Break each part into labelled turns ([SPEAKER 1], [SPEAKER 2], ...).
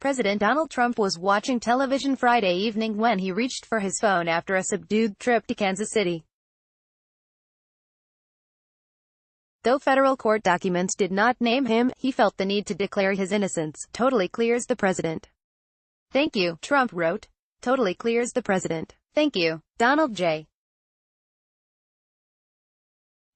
[SPEAKER 1] President Donald Trump was watching television Friday evening when he reached for his phone after a subdued trip to Kansas City. Though federal court documents did not name him, he felt the need to declare his innocence. Totally clears the president. Thank you, Trump wrote. Totally clears the president. Thank you, Donald J.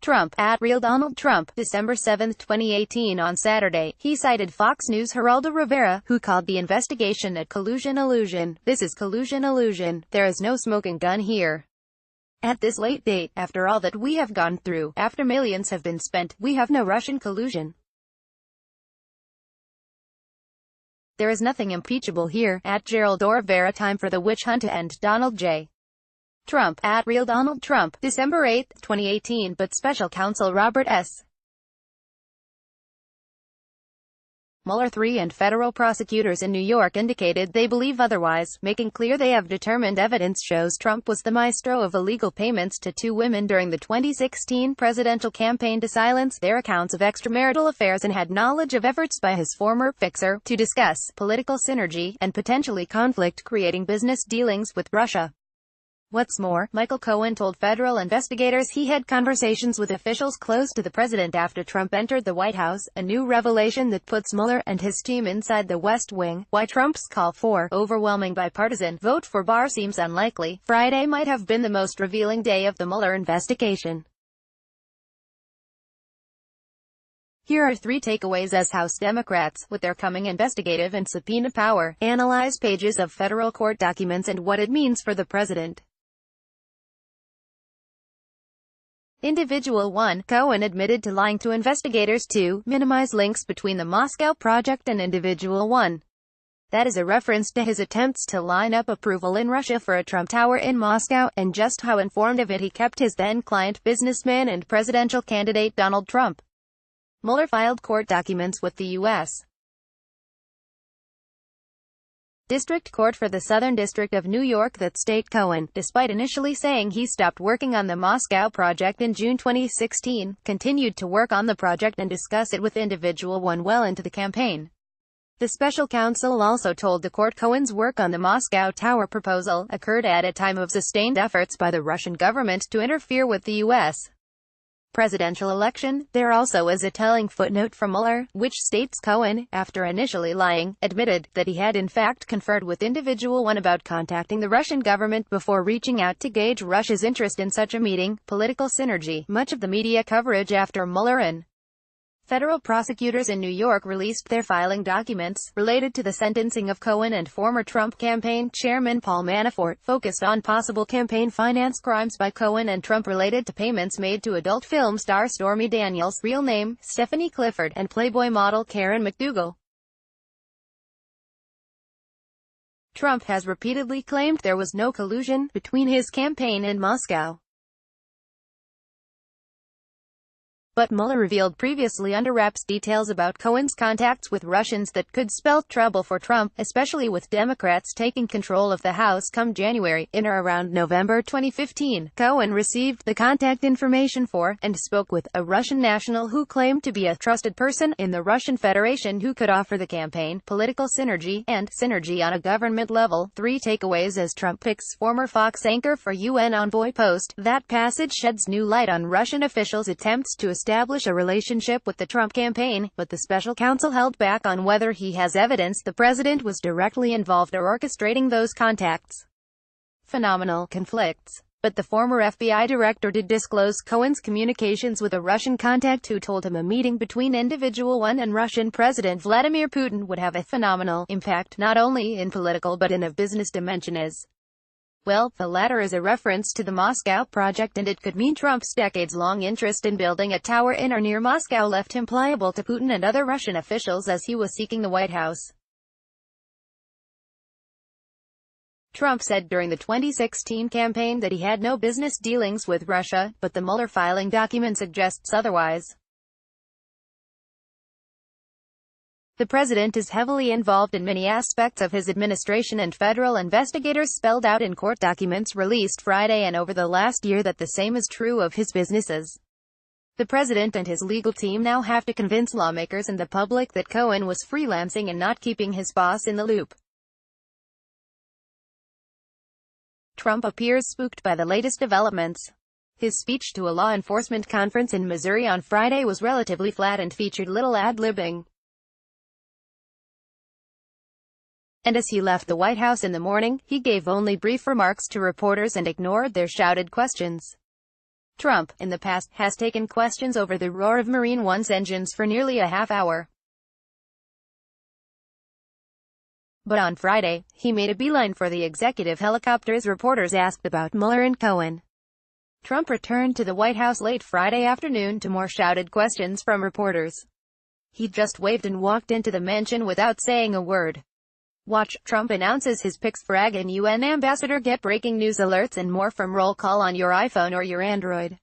[SPEAKER 1] Trump, at Real Donald Trump, December 7, 2018. On Saturday, he cited Fox News' Geraldo Rivera, who called the investigation a collusion illusion. This is collusion illusion. There is no smoking gun here. At this late date, after all that we have gone through, after millions have been spent, we have no Russian collusion. There is nothing impeachable here. At Geraldo Rivera, time for the witch hunt to end. Donald J. Trump, at Real Donald Trump, December 8, 2018. But Special Counsel Robert S. Mueller III and federal prosecutors in New York indicated they believe otherwise, making clear they have determined evidence shows Trump was the maestro of illegal payments to two women during the 2016 presidential campaign to silence their accounts of extramarital affairs and had knowledge of efforts by his former fixer to discuss political synergy and potentially conflict creating business dealings with Russia. What's more, Michael Cohen told federal investigators he had conversations with officials close to the president after Trump entered the White House, a new revelation that puts Mueller and his team inside the West Wing. Why Trump's call for overwhelming bipartisan vote for Barr seems unlikely. Friday might have been the most revealing day of the Mueller investigation. Here are 3 takeaways as House Democrats, with their coming investigative and subpoena power, analyze pages of federal court documents and what it means for the president. Individual 1. Cohen admitted to lying to investigators to minimize links between the Moscow project and Individual 1. That is a reference to his attempts to line up approval in Russia for a Trump Tower in Moscow, and just how informed of it he kept his then-client businessman and presidential candidate Donald Trump. Mueller filed court documents with the U.S. District Court for the Southern District of New York that state Cohen, despite initially saying he stopped working on the Moscow project in June 2016, continued to work on the project and discuss it with Individual 1 well into the campaign. The special counsel also told the court Cohen's work on the Moscow Tower proposal occurred at a time of sustained efforts by the Russian government to interfere with the U.S. presidential election. There also is a telling footnote from Mueller, which states Cohen, after initially lying, admitted that he had in fact conferred with Individual 1 about contacting the Russian government before reaching out to gauge Russia's interest in such a meeting. Political synergy. Much of the media coverage after Mueller and federal prosecutors in New York released their filing documents related to the sentencing of Cohen and former Trump campaign chairman Paul Manafort, focused on possible campaign finance crimes by Cohen and Trump related to payments made to adult film star Stormy Daniels, real name Stephanie Clifford, and Playboy model Karen McDougal. Trump has repeatedly claimed there was no collusion between his campaign and Moscow. But Mueller revealed previously under wraps details about Cohen's contacts with Russians that could spell trouble for Trump, especially with Democrats taking control of the House come January. In or around November 2015, Cohen received the contact information for, and spoke with, a Russian national who claimed to be a trusted person in the Russian Federation who could offer the campaign political synergy, and synergy on a government level. 3 takeaways as Trump picks former Fox anchor for UN envoy post. That passage sheds new light on Russian officials' attempts to establish a relationship with the Trump campaign, but the special counsel held back on whether he has evidence the president was directly involved or orchestrating those contacts. Phenomenal conflicts. But the former FBI director did disclose Cohen's communications with a Russian contact who told him a meeting between Individual 1 and Russian President Vladimir Putin would have a phenomenal impact not only in political but in a business dimension as well. The latter is a reference to the Moscow project, and it could mean Trump's decades-long interest in building a tower in or near Moscow left him pliable to Putin and other Russian officials as he was seeking the White House. Trump said during the 2016 campaign that he had no business dealings with Russia, but the Mueller filing document suggests otherwise. The president is heavily involved in many aspects of his administration, and federal investigators spelled out in court documents released Friday and over the last year that the same is true of his businesses. The president and his legal team now have to convince lawmakers and the public that Cohen was freelancing and not keeping his boss in the loop. Trump appears spooked by the latest developments. His speech to a law enforcement conference in Missouri on Friday was relatively flat and featured little ad-libbing. And as he left the White House in the morning, he gave only brief remarks to reporters and ignored their shouted questions. Trump, in the past, has taken questions over the roar of Marine One's engines for nearly a half hour. But on Friday, he made a beeline for the executive helicopters reporters asked about Mueller and Cohen. Trump returned to the White House late Friday afternoon to more shouted questions from reporters. He just waved and walked into the mansion without saying a word. Watch, Trump announces his picks for Ag and UN ambassador. Get breaking news alerts and more from Roll Call on your iPhone or your Android.